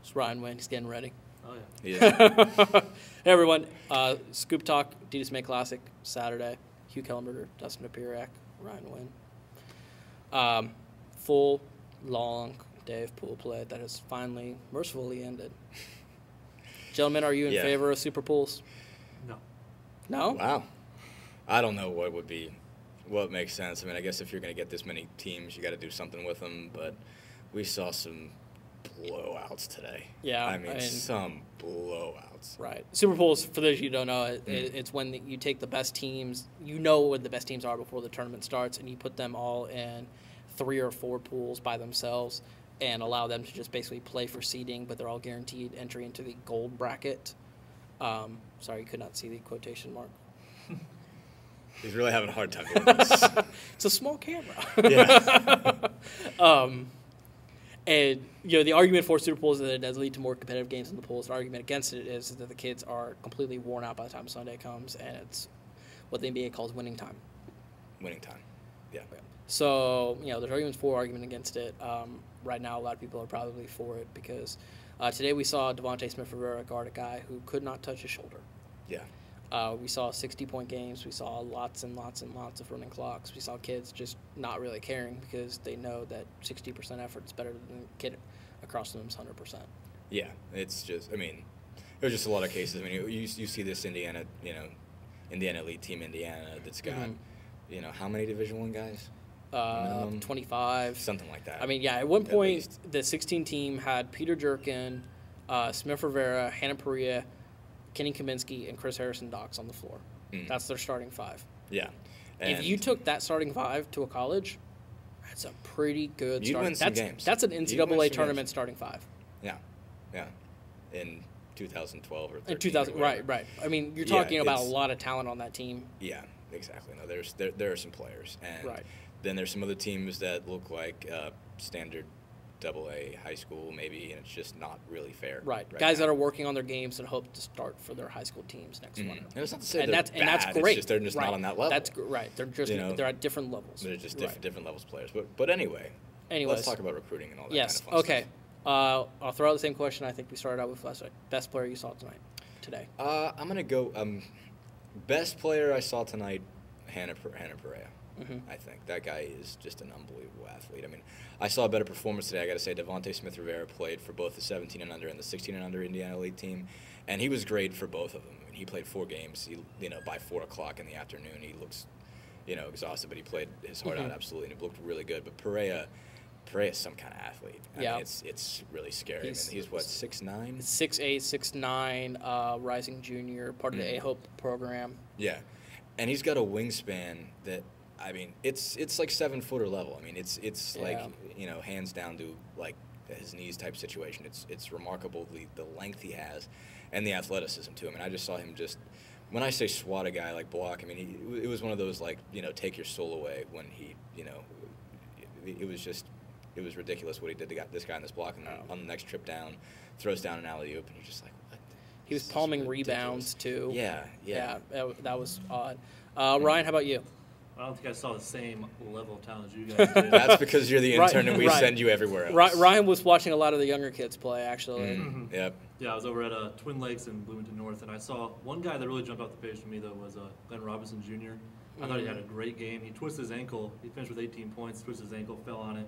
It's Ryan Winn. He's getting ready. Oh, Yeah. Hey, everyone. Scoop Talk, adidas May Classic, Saturday. Hugh Kellenberger, Dustin Dopirak, Ryan Winn. Full, long day of pool play that has finally, mercifully ended. Gentlemen, are you in favor of super pools? No. No? Wow. I don't know what makes sense. I mean, I guess if you're going to get this many teams, you got to do something with them. But we saw some blowouts today. Yeah. I mean some blowouts. Right. Super pools, for those of you who don't know, it's when you take the best teams, you know what the best teams are before the tournament starts, and you put them all in 3 or 4 pools by themselves and allow them to just basically play for seeding, but they're all guaranteed entry into the gold bracket. Sorry, you could not see the quotation mark. He's really having a hard time doing this. It's a small camera. Yeah. And, you know, the argument for super pools is that it does lead to more competitive games in the pools. The argument against it is that the kids are completely worn out by the time Sunday comes, and it's what the NBA calls winning time. Winning time. Yeah. So, you know, there's arguments for, argument against it. Right now, a lot of people are probably for it because today we saw Smith-Rivera guard a guy who could not touch his shoulder. Yeah. We saw 60-point games. We saw lots and lots and lots of running clocks. We saw kids just not really caring because they know that 60% effort is better than the kid across the room's 100%. Yeah, it's just, I mean, there's just a lot of cases. I mean, you see this Indiana elite team Indiana that's got, how many Division I guys? 25. Something like that. I mean, yeah, at one point, the 16 team had Peter Jerkin, Smith-Rivera, Hannah Perea, Kenny Kaminsky, and Chris Harrison-Dox on the floor. That's their starting 5. Yeah. If you took that starting 5 to a college, that's a pretty good start. Win some games. That's an NCAA tournament starting 5. Yeah. Yeah. In 2012 or 13. In 2000, right. I mean, you're talking about a lot of talent on that team. Yeah, exactly. No, there are some players. And then there's some other teams that look like standard AA high school maybe, and it's just not really fair. Right Guys that are working on their games and hope to start for their high school teams next winter. And it's not to say and that's great. It's just they're just not on that level. That's right. They're just they're at different levels. They're just different levels of players. But anyway, let's talk about recruiting and all that kind of fun stuff. I'll throw out the same question I think we started out with last night. Best player you saw today? I'm gonna go best player I saw tonight, Hannah Perea. I think that guy is just an unbelievable athlete. I mean, I saw a better performance today. I got to say, Smith-Rivera played for both the 17 and under and the 16 and under Indiana Elite team, and he was great for both of them. I mean, he played 4 games. By 4 o'clock in the afternoon, he looks, exhausted, but he played his heart out absolutely, and he looked really good. But Perea is some kind of athlete. I mean, it's really scary. He's what, 6'9"? 6'8", 6'9", rising junior, part of the A-Hope program. Yeah, and he's got a wingspan that. I mean, it's like 7-footer level. I mean, it's like, hands down to like his knees type situation. It's remarkable the length he has, and the athleticism too. I mean, I just saw him when I say swat a guy like block. I mean, it was one of those like take your soul away when he it was ridiculous what he did to this guy on this block, and on the next trip down, throws down an alley oop, and you're just like, what? He was palming rebounds too. Yeah. That was odd. Ryan, how about you? I don't think I saw the same level of talent as you guys did. That's because you're the intern and we send you everywhere else. Ryan was watching a lot of the younger kids play, actually. Yep. Yeah, I was over at Twin Lakes in Bloomington North, and I saw one guy that really jumped off the page for me, though, was Glenn Robinson Jr. I thought he had a great game. He twisted his ankle. He finished with 18 points, twisted his ankle, fell on it.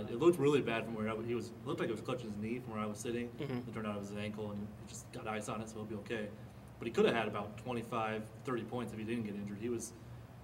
It looked really bad from where he was. It looked like it was clutching his knee from where I was sitting. It turned out it was his ankle, and he just got ice on it, so he'll be okay. But he could have had about 25, 30 points if he didn't get injured. He was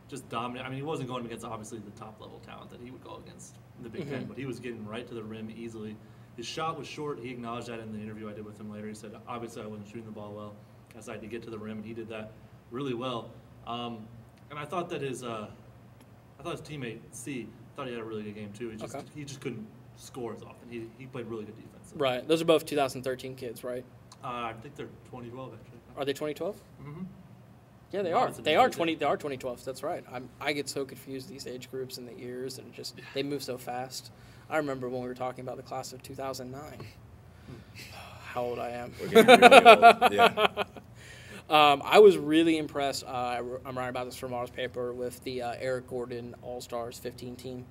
just dominant. I mean, he wasn't going against obviously the top level talent that he would go against in the Big Ten, but he was getting right to the rim easily. His shot was short. He acknowledged that in the interview I did with him later. He said, obviously I wasn't shooting the ball well. I decided to get to the rim, and he did that really well. And I thought that his teammate C thought he had a really good game too. He just couldn't score as often. He played really good defense. Right. Those are both 2013 kids, right? I think they're 2012 actually. Are they 2012? Mm-hmm. Yeah, they are. They are 2012. That's right. I get so confused these age groups and the years, and they move so fast. I remember when we were talking about the class of 2009. How old I am. We're getting really old. Yeah. I was really impressed. I'm writing about this for tomorrow's paper with the Eric Gordon All-Stars 15 team.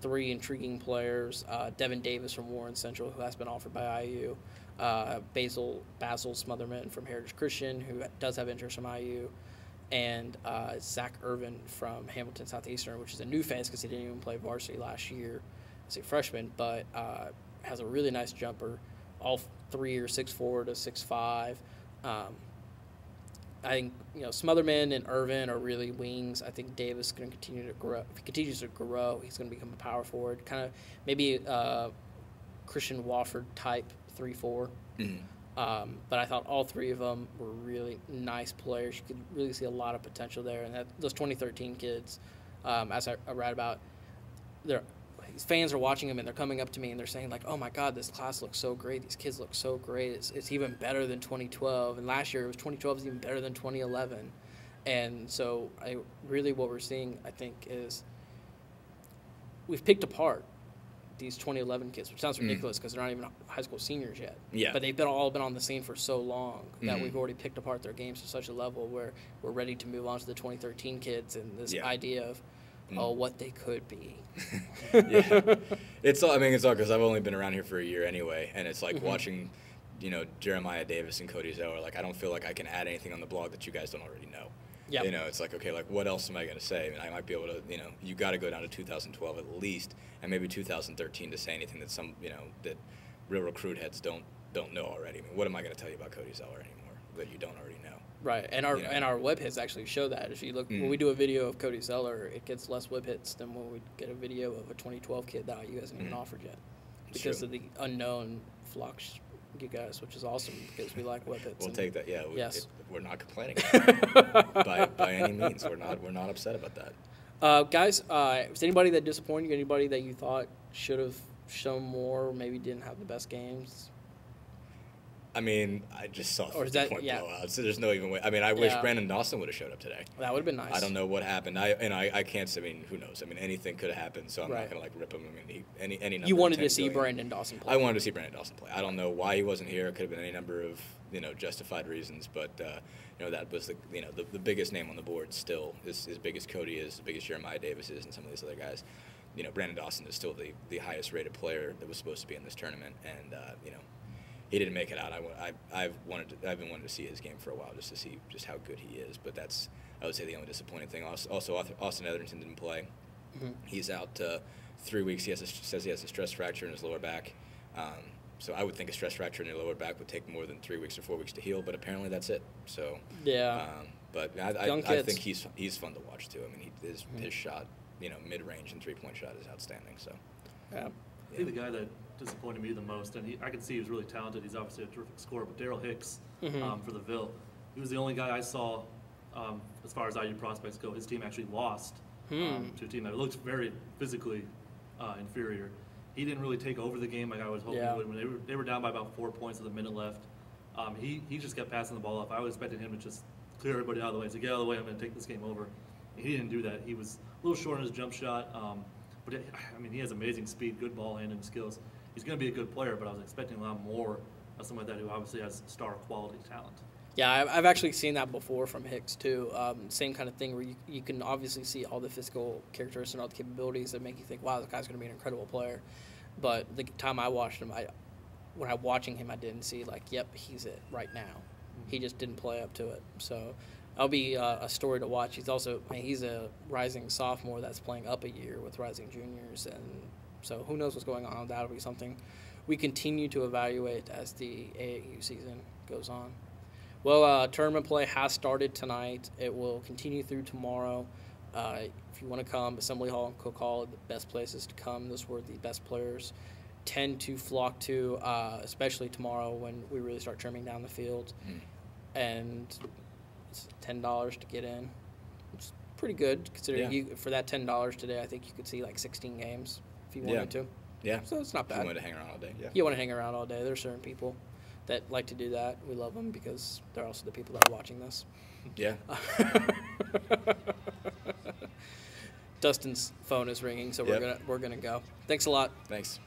three intriguing players: Devin Davis from Warren Central, who has been offered by IU; Basil Smotherman from Heritage Christian, who does have interest from IU; and Zach Irvin from Hamilton Southeastern, which is a new face because he didn't even play varsity last year as a freshman, but has a really nice jumper. All three are 6'4" to 6'5". I think Smotherman and Irvin are really wings. I think Davis is going to continue to grow. If he continues to grow, he's going to become a power forward, kind of maybe Christian Wofford type 3-4. But I thought all three of them were really nice players. You could really see a lot of potential there. And those 2013 kids, as I read about, fans are watching them and they're coming up to me and they're saying like, "Oh my God, this class looks so great. These kids look so great. It's even better than 2012." And last year 2012 was even better than 2011. And so what we're seeing, I think, is we've picked apart these 2011 kids, which sounds ridiculous because they're not even high school seniors yet. Yeah. But they've all been on the scene for so long that we've already picked apart their games to such a level where we're ready to move on to the 2013 kids and this idea of what they could be. Yeah, it's all because I've only been around here for a year anyway, and it's like watching, Jeremiah Davis and Cody Zeller. Like I don't feel like I can add anything on the blog that you guys don't already know. Yep. It's like, okay, like what else am I going to say? I mean, I might be able to, you got to go down to 2012 at least, and maybe 2013 to say anything that that real recruit heads don't know already. I mean, what am I going to tell you about Cody Zeller anymore that you don't already know? Right, and our web hits actually show that. If you look, when we do a video of Cody Zeller, it gets less web hits than when we get a video of a 2012 kid that IU hasn't even offered yet, because of the unknown flux, you guys, which is awesome because we like web hits. We'll take that. Yeah, yes, we're not complaining by any means. We're not upset about that. Guys, was anybody that disappointed you? Anybody that you thought should have shown more, or maybe didn't have the best games? I mean, I just saw 50-point blowouts, so there's no even way. I mean, I wish Brandon Dawson would have showed up today. That would have been nice. I don't know what happened. I can't. I mean, who knows? I mean, anything could have happened, so I'm not gonna rip him. I mean, any number. You wanted to see Brandon Dawson play. I wanted to see Brandon Dawson play. I don't know why he wasn't here. It could have been any number of justified reasons, but that was the biggest name on the board still. As big as Cody is, as big as Jeremiah Davis is, and some of these other guys. Brandon Dawson is still the highest rated player that was supposed to be in this tournament, and he didn't make it out. I've been wanting to see his game for a while just to see just how good he is. But that's, I would say, the only disappointing thing. Also, Austin Etherington didn't play. He's out 3 weeks. Says he has a stress fracture in his lower back. So I would think a stress fracture in your lower back would take more than 3 weeks or 4 weeks to heal. But apparently that's it. So but I think he's fun to watch too. I mean, his shot, mid-range and 3-point shot is outstanding. So I think the guy that disappointed me the most, and I can see he was really talented. He's obviously a terrific scorer, but Darryl Hicks for the Ville, he was the only guy I saw, as far as IU prospects go, his team actually lost to a team that looked very physically inferior. He didn't really take over the game like I was hoping he would. When they were down by about 4 points with a minute left, he just kept passing the ball off. I was expecting him to just clear everybody out of the way. So get out of the way, I'm going to take this game over. And he didn't do that. He was a little short on his jump shot, but he has amazing speed, good ball handling skills. He's going to be a good player, but I was expecting a lot more of someone like that who obviously has star quality talent. Yeah, I've actually seen that before from Hicks too. Same kind of thing where you can obviously see all the physical characteristics and all the capabilities that make you think, wow, this guy's going to be an incredible player. But the time I watched him, when I'm watching him, I didn't see like, yep, he's it right now. He just didn't play up to it. So that'll be a story to watch. He's a rising sophomore that's playing up a year with rising juniors, and so who knows what's going on. That'll be something we continue to evaluate as the AAU season goes on. Well, tournament play has started tonight. It will continue through tomorrow. If you want to come, Assembly Hall and Cook Hall are the best places to come. Those were the best players tend to flock to, especially tomorrow when we really start trimming down the field. And it's $10 to get in. It's pretty good considering for that $10 today. I think you could see like 16 games if you wanted to. Yeah. So it's not bad. If you wanted to hang around all day. Yeah. You want to hang around all day. There's certain people that like to do that. We love them because they're also the people that are watching this. Yeah. Dustin's phone is ringing, so we're gonna go. Thanks a lot. Thanks.